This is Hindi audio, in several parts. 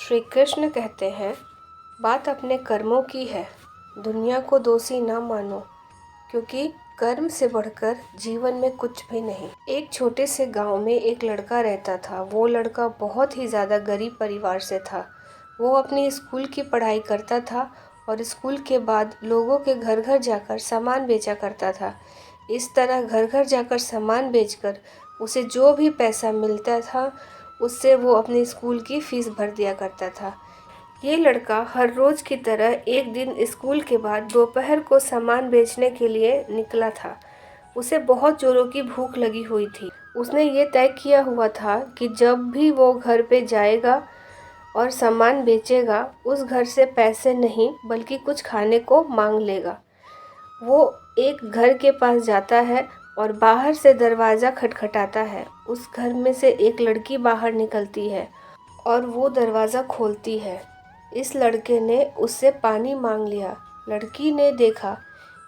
श्री कृष्ण कहते हैं, बात अपने कर्मों की है, दुनिया को दोषी ना मानो, क्योंकि कर्म से बढ़कर जीवन में कुछ भी नहीं। एक छोटे से गांव में एक लड़का रहता था। वो लड़का बहुत ही ज़्यादा गरीब परिवार से था। वो अपनी स्कूल की पढ़ाई करता था और स्कूल के बाद लोगों के घर घर जाकर सामान बेचा करता था। इस तरह घर घर जाकर सामान बेचकर उसे जो भी पैसा मिलता था उससे वो अपनी स्कूल की फ़ीस भर दिया करता था। ये लड़का हर रोज़ की तरह एक दिन स्कूल के बाद दोपहर को सामान बेचने के लिए निकला था। उसे बहुत ज़ोरों की भूख लगी हुई थी। उसने ये तय किया हुआ था कि जब भी वो घर पे जाएगा और सामान बेचेगा, उस घर से पैसे नहीं बल्कि कुछ खाने को मांग लेगा। वो एक घर के पास जाता है और बाहर से दरवाज़ा खटखटाता है। उस घर में से एक लड़की बाहर निकलती है और वो दरवाज़ा खोलती है। इस लड़के ने उससे पानी मांग लिया। लड़की ने देखा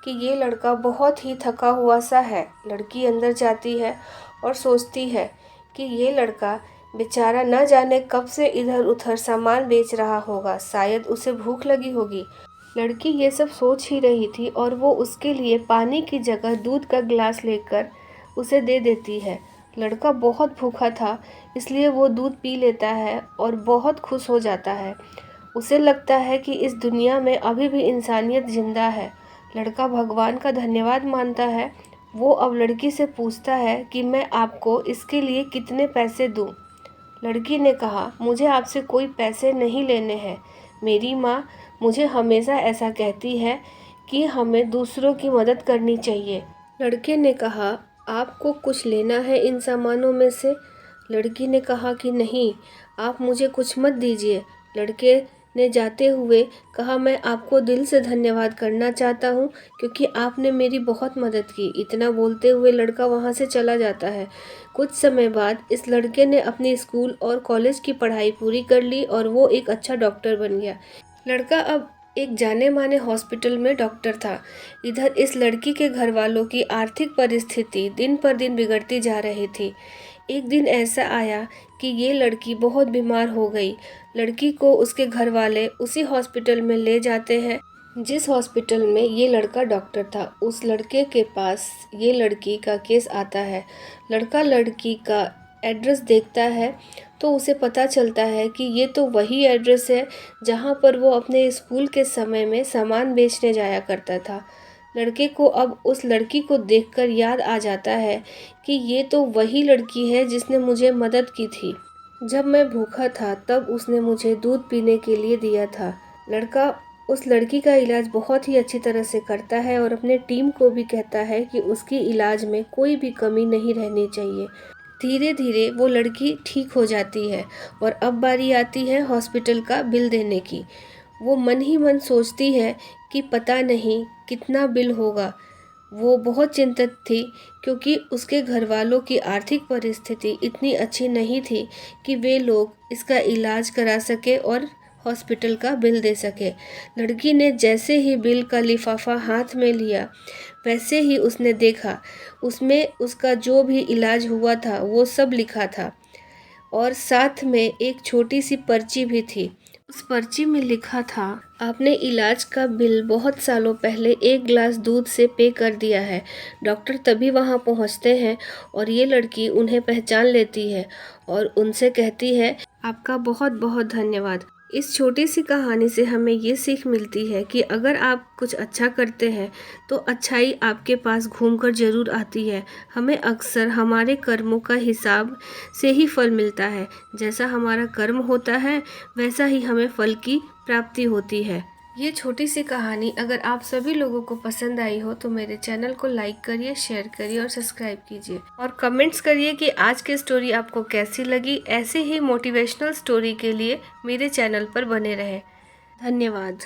कि ये लड़का बहुत ही थका हुआ सा है। लड़की अंदर जाती है और सोचती है कि ये लड़का बेचारा न जाने कब से इधर उधर सामान बेच रहा होगा, शायद उसे भूख लगी होगी। लड़की ये सब सोच ही रही थी और वो उसके लिए पानी की जगह दूध का गिलास लेकर उसे दे देती है। लड़का बहुत भूखा था, इसलिए वो दूध पी लेता है और बहुत खुश हो जाता है। उसे लगता है कि इस दुनिया में अभी भी इंसानियत जिंदा है। लड़का भगवान का धन्यवाद मानता है। वो अब लड़की से पूछता है कि मैं आपको इसके लिए कितने पैसे दूं? लड़की ने कहा, मुझे आपसे कोई पैसे नहीं लेने हैं। मेरी माँ मुझे हमेशा ऐसा कहती है कि हमें दूसरों की मदद करनी चाहिए। लड़के ने कहा, आपको कुछ लेना है इन सामानों में से? लड़की ने कहा कि नहीं, आप मुझे कुछ मत दीजिए। लड़के ने जाते हुए कहा, मैं आपको दिल से धन्यवाद करना चाहता हूँ क्योंकि आपने मेरी बहुत मदद की। इतना बोलते हुए लड़का वहाँ से चला जाता है। कुछ समय बाद इस लड़के ने अपनी स्कूल और कॉलेज की पढ़ाई पूरी कर ली और वो एक अच्छा डॉक्टर बन गया। लड़का अब एक जाने माने हॉस्पिटल में डॉक्टर था। इधर इस लड़की के घर वालों की आर्थिक परिस्थिति दिन पर दिन बिगड़ती जा रही थी। एक दिन ऐसा आया कि ये लड़की बहुत बीमार हो गई। लड़की को उसके घर वाले उसी हॉस्पिटल में ले जाते हैं जिस हॉस्पिटल में ये लड़का डॉक्टर था। उस लड़के के पास ये लड़की का केस आता है। लड़का लड़की का एड्रेस देखता है तो उसे पता चलता है कि ये तो वही एड्रेस है जहाँ पर वो अपने स्कूल के समय में सामान बेचने जाया करता था। लड़के को अब उस लड़की को देखकर याद आ जाता है कि ये तो वही लड़की है जिसने मुझे मदद की थी। जब मैं भूखा था तब उसने मुझे दूध पीने के लिए दिया था। लड़का उस लड़की का इलाज बहुत ही अच्छी तरह से करता है और अपने टीम को भी कहता है कि उसकी इलाज में कोई भी कमी नहीं रहनी चाहिए। धीरे धीरे वो लड़की ठीक हो जाती है और अब बारी आती है हॉस्पिटल का बिल देने की। वो मन ही मन सोचती है कि पता नहीं कितना बिल होगा। वो बहुत चिंतित थी क्योंकि उसके घर वालों की आर्थिक परिस्थिति इतनी अच्छी नहीं थी कि वे लोग इसका इलाज करा सके और हॉस्पिटल का बिल दे सके। लड़की ने जैसे ही बिल का लिफाफा हाथ में लिया, वैसे ही उसने देखा उसमें उसका जो भी इलाज हुआ था वो सब लिखा था और साथ में एक छोटी सी पर्ची भी थी। उस पर्ची में लिखा था, आपने इलाज का बिल बहुत सालों पहले एक गिलास दूध से पे कर दिया है। डॉक्टर तभी वहां पहुंचते हैं और ये लड़की उन्हें पहचान लेती है और उनसे कहती है, आपका बहुत बहुत धन्यवाद। इस छोटी सी कहानी से हमें ये सीख मिलती है कि अगर आप कुछ अच्छा करते हैं तो अच्छाई आपके पास घूमकर ज़रूर आती है। हमें अक्सर हमारे कर्मों का हिसाब से ही फल मिलता है। जैसा हमारा कर्म होता है वैसा ही हमें फल की प्राप्ति होती है। ये छोटी सी कहानी अगर आप सभी लोगों को पसंद आई हो तो मेरे चैनल को लाइक करिए, शेयर करिए और सब्सक्राइब कीजिए और कमेंट्स करिए कि आज की स्टोरी आपको कैसी लगी। ऐसे ही मोटिवेशनल स्टोरी के लिए मेरे चैनल पर बने रहें। धन्यवाद।